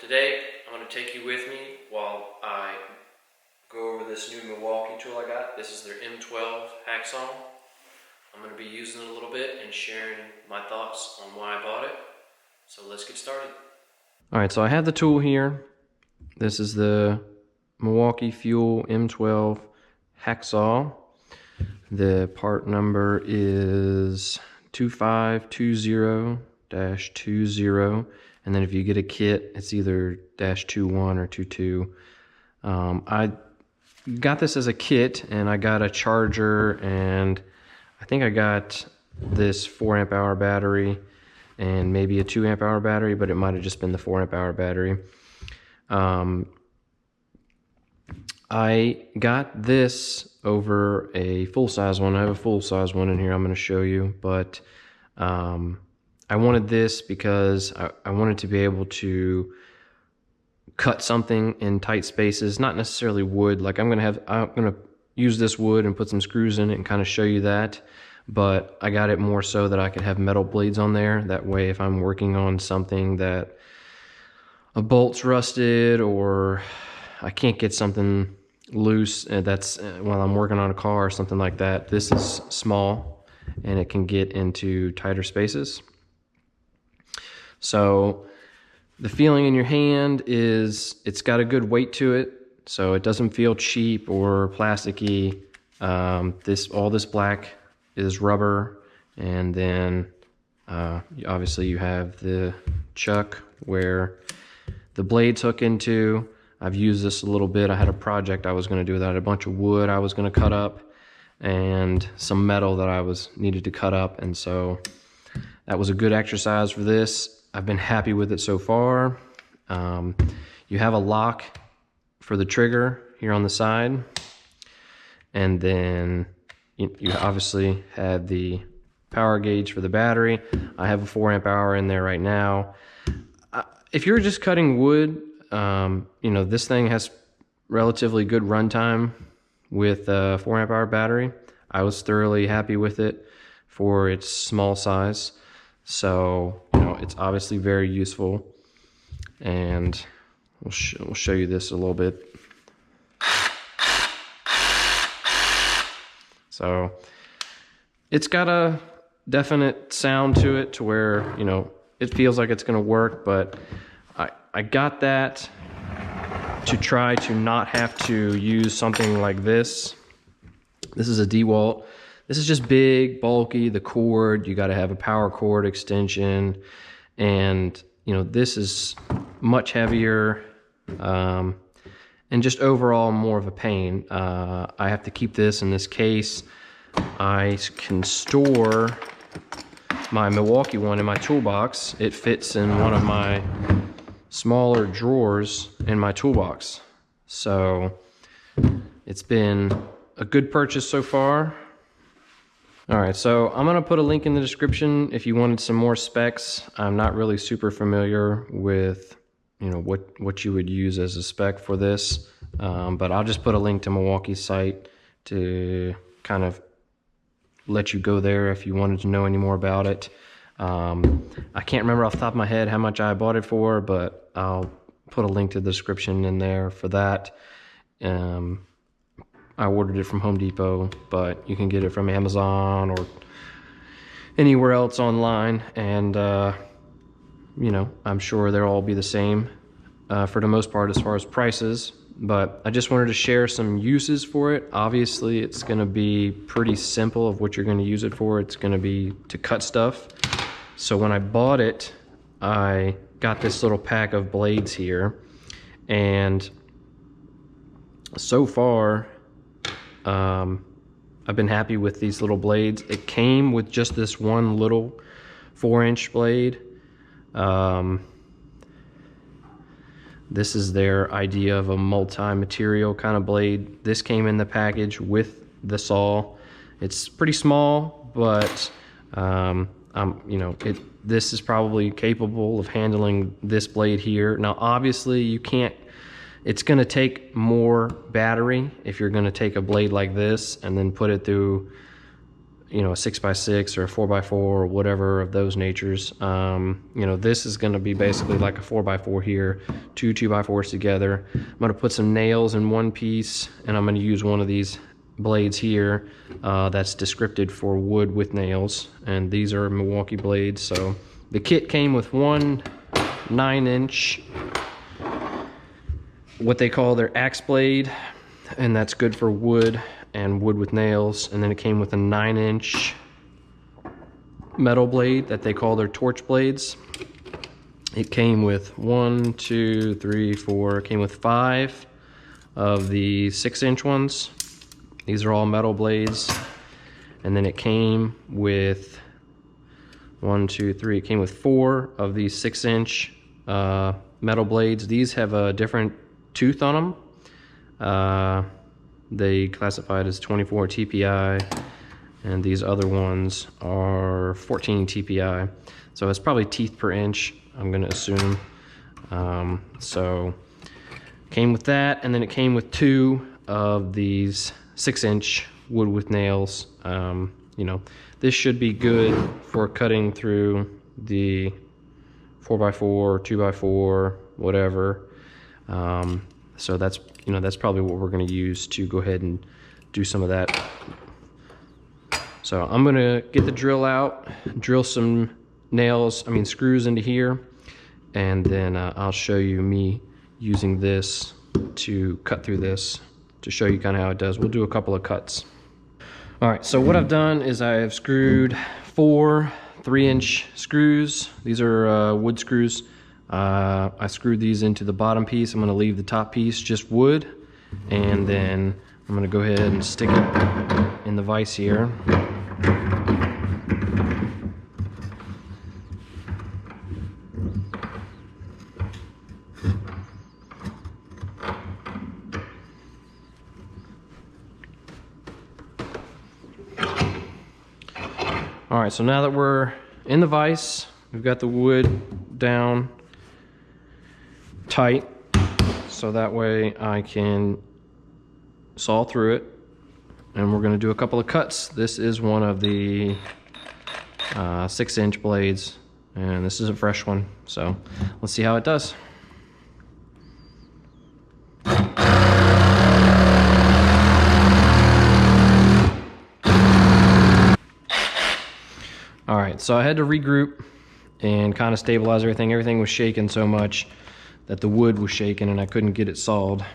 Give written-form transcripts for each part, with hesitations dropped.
Today, I'm going to take you with me while I go over this new Milwaukee tool I got. This is their M12 Hackzall. I'm going to be using it a little bit and sharing my thoughts on why I bought it. So let's get started. Alright, so I have the tool here. This is the Milwaukee Fuel M12 Hackzall. The part number is 2520-20. And then if you get a kit, it's either -21 or 22. I got this as a kit, and I got a charger, and I think I got this 4 amp-hour battery and maybe a 2 amp-hour battery, but it might have just been the 4 amp-hour battery. I got this over a full-size one. I have a full-size one in here I'm going to show you, but I wanted this because I wanted to be able to cut something in tight spaces, not necessarily wood. Like I'm gonna use this wood and put some screws in it and kind of show you that. But I got it more so that I could have metal blades on there. That way, if I'm working on something that a bolt's rusted or I can't get something loose, that's while I'm working on a car or something like that, this is small and it can get into tighter spaces. So the feeling in your hand is it's got a good weight to it, so it doesn't feel cheap or plasticky. All this black is rubber, and then obviously you have the chuck where the blades hook into. I've used this a little bit. I had a project I was going to do that. I had a bunch of wood I was going to cut up and some metal that I needed to cut up, and so that was a good exercise for this. I've been happy with it so far. You have a lock for the trigger here on the side, and then you obviously have the power gauge for the battery. I have a 4 amp-hour in there right now. If you're just cutting wood, this thing has relatively good runtime with a 4 amp-hour battery. I was thoroughly happy with it for its small size. So, it's obviously very useful, and we'll show you this a little bit. So, it's got a definite sound to it to where, it feels like it's going to work, but I got that to try to not have to use something like this. This is a DeWalt. This is just big, bulky, the cord, you gotta have a power cord extension, and this is much heavier, and just overall more of a pain. I have to keep this in this case. I can store my Milwaukee one in my toolbox. It fits in one of my smaller drawers in my toolbox. So it's been a good purchase so far. Alright, so I'm going to put a link in the description if you wanted some more specs. I'm not really super familiar with, what you would use as a spec for this, but I'll just put a link to Milwaukee's site to kind of let you go there if you wanted to know any more about it. I can't remember off the top of my head how much I bought it for, but I'll put a link to the description in there for that. I ordered it from Home Depot, but you can get it from Amazon or anywhere else online, and I'm sure they'll all be the same for the most part as far as prices. But I just wanted to share some uses for it. Obviously, it's going to be pretty simple of what you're going to use it for. It's going to be to cut stuff. So when I bought it, I got this little pack of blades here, and so far I've been happy with these little blades. It came with just this one little 4-inch blade. This is their idea of a multi-material kind of blade. This came in the package with the saw. It's pretty small, but this is probably capable of handling this blade here. Now obviously you can't, it's going to take more battery if you're going to take a blade like this and then put it through you know, a 6x6 or a 4x4 or whatever of those natures. You know, this is going to be basically like a 4x4 here, two 2x4s together. I'm going to put some nails in one piece, and I'm going to use one of these blades here that's descripted for wood with nails, and these are Milwaukee blades. So the kit came with one 9-inch, what they call their axe blade, and that's good for wood and wood with nails. And then it came with a 9-inch metal blade that they call their torch blades. It came with 1, 2, 3, 4, it came with 5 of the 6-inch ones. These are all metal blades. And then it came with 1, 2, 3, it came with 4 of these 6-inch metal blades. These have a different tooth on them. They classified as 24 TPI, and these other ones are 14 TPI. So it's probably teeth per inch, I'm gonna assume. So came with that, and then it came with 2 of these 6-inch wood with nails. You know, this should be good for cutting through the 4x4, 2x4, whatever. So that's, you know, that's probably what we're going to use to go ahead and do some of that. So I'm going to get the drill out, drill some screws into here, and then I'll show you me using this to cut through this to show you kind of how it does. We'll do a couple of cuts. All right, so what I've done is I have screwed 4 3-inch screws. These are wood screws. I screwed these into the bottom piece. I'm going to leave the top piece just wood, and then I'm going to go ahead and stick it in the vise here. All right, so now that we're in the vise, we've got the wood down tight, so that way I can saw through it, and we're going to do a couple of cuts. This is one of the 6-inch blades, and this is a fresh one, so let's see how it does. All right, so I had to regroup and kind of stabilize everything. Everything was shaking so much that the wood was shaking and I couldn't get it sawed.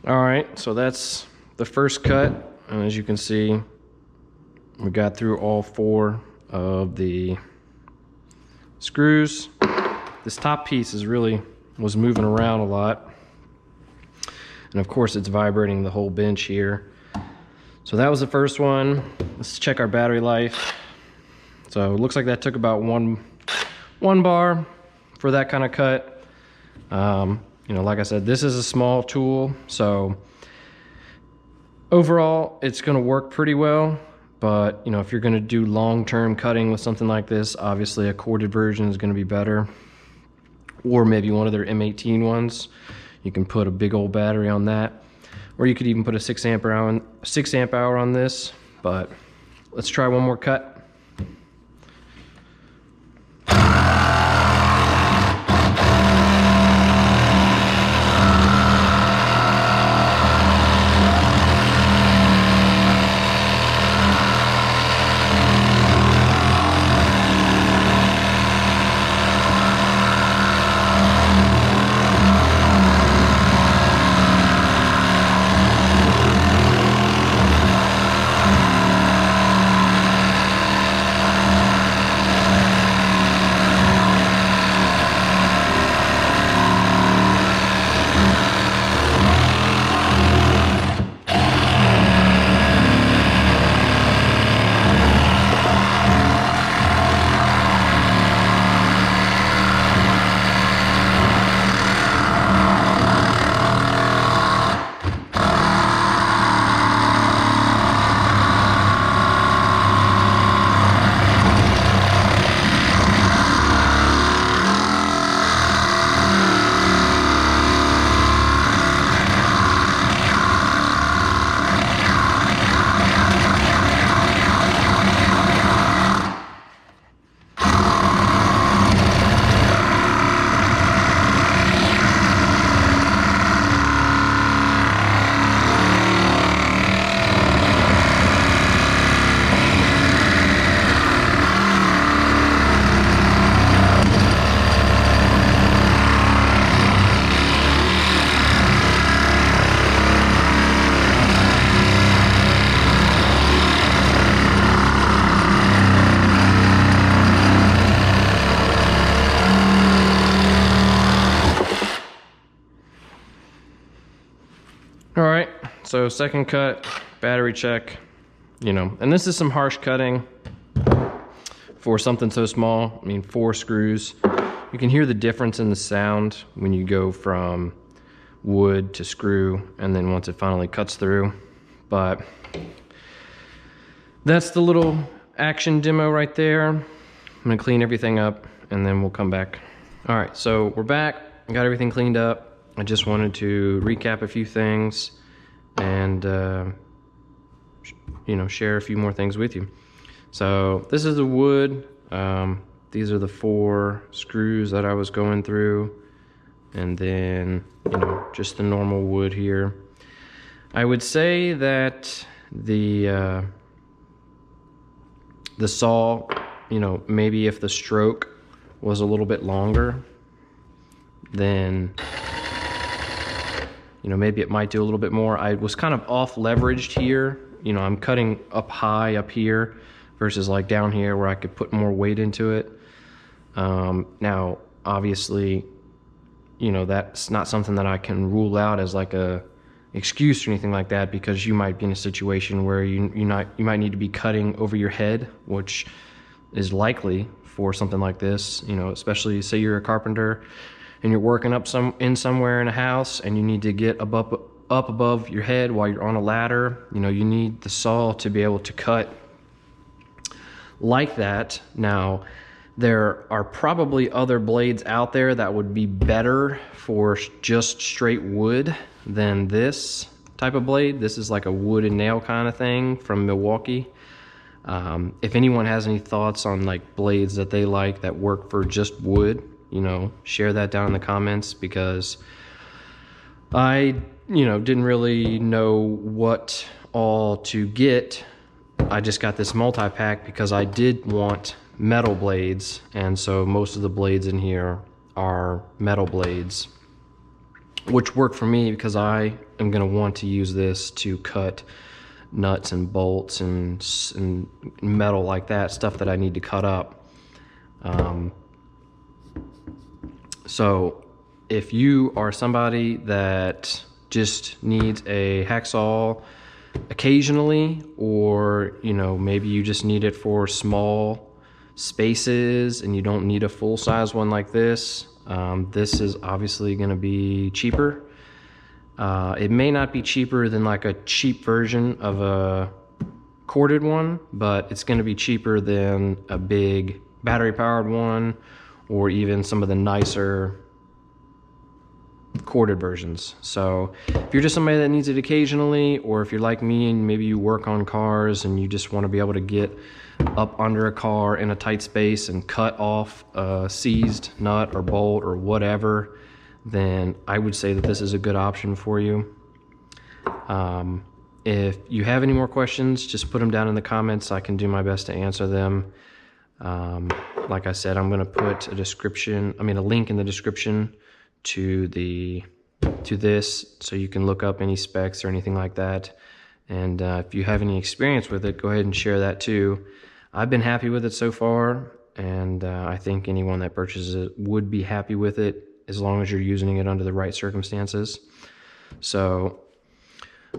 Alright, so that's the first cut, and as you can see, we got through all 4 of the screws. This top piece was moving around a lot, and of course it's vibrating the whole bench here. So that was the first one. Let's check our battery life. So it looks like that took about one bar for that kind of cut. You know, like I said, this is a small tool, so overall it's going to work pretty well. But you know, if you're going to do long-term cutting with something like this, obviously a corded version is going to be better, or maybe one of their M18 ones. You can put a big old battery on that, or you could even put a 6 amp hour on this. But let's try one more cut. So second cut, battery check, you know, and this is some harsh cutting for something so small. I mean, 4 screws. You can hear the difference in the sound when you go from wood to screw, and then once it finally cuts through. But that's the little action demo right there. I'm gonna clean everything up and then we'll come back. All right, so we're back. I got everything cleaned up. I just wanted to recap a few things and you know, share a few more things with you. So this is the wood. These are the 4 screws that I was going through, and then, you know, just the normal wood here. I would say that the saw, you know, maybe if the stroke was a little bit longer, then, you know, maybe it might do a little bit more. I was kind of off leveraged here. You know, I'm cutting up high up here versus like down here where I could put more weight into it. Now, obviously, you know, that's not something that I can rule out as like a excuse or anything like that, because you might be in a situation where you might need to be cutting over your head, which is likely for something like this. You know, especially say you're a carpenter and you're working up somewhere in a house and you need to get up above your head while you're on a ladder. You know, you need the saw to be able to cut like that. Now, there are probably other blades out there that would be better for just straight wood than this type of blade. This is like a wood and nail kind of thing from Milwaukee. If anyone has any thoughts on like blades that they like that work for just wood, you know, share that down in the comments, because I, you know, didn't really know what all to get. I just got this multi-pack because I did want metal blades, and so most of the blades in here are metal blades, which work for me because I am going to want to use this to cut nuts and bolts and metal like that, stuff that I need to cut up. So if you are somebody that just needs a hacksaw occasionally, or, you know, maybe you just need it for small spaces and you don't need a full-size one like this, this is obviously going to be cheaper. It may not be cheaper than like a cheap version of a corded one, but it's going to be cheaper than a big battery-powered one, or even some of the nicer corded versions. So if you're just somebody that needs it occasionally, or if you're like me and maybe you work on cars and you just want to be able to get up under a car in a tight space and cut off a seized nut or bolt or whatever, then I would say that this is a good option for you. If you have any more questions, just put them down in the comments. I can do my best to answer them. Like I said, I'm going to put a link in the description to this, so you can look up any specs or anything like that. And if you have any experience with it, go ahead and share that too. I've been happy with it so far, and I think anyone that purchases it would be happy with it, as long as you're using it under the right circumstances. So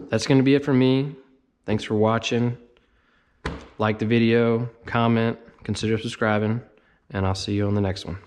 that's going to be it for me. Thanks for watching. Like the video, comment, consider subscribing, and I'll see you on the next one.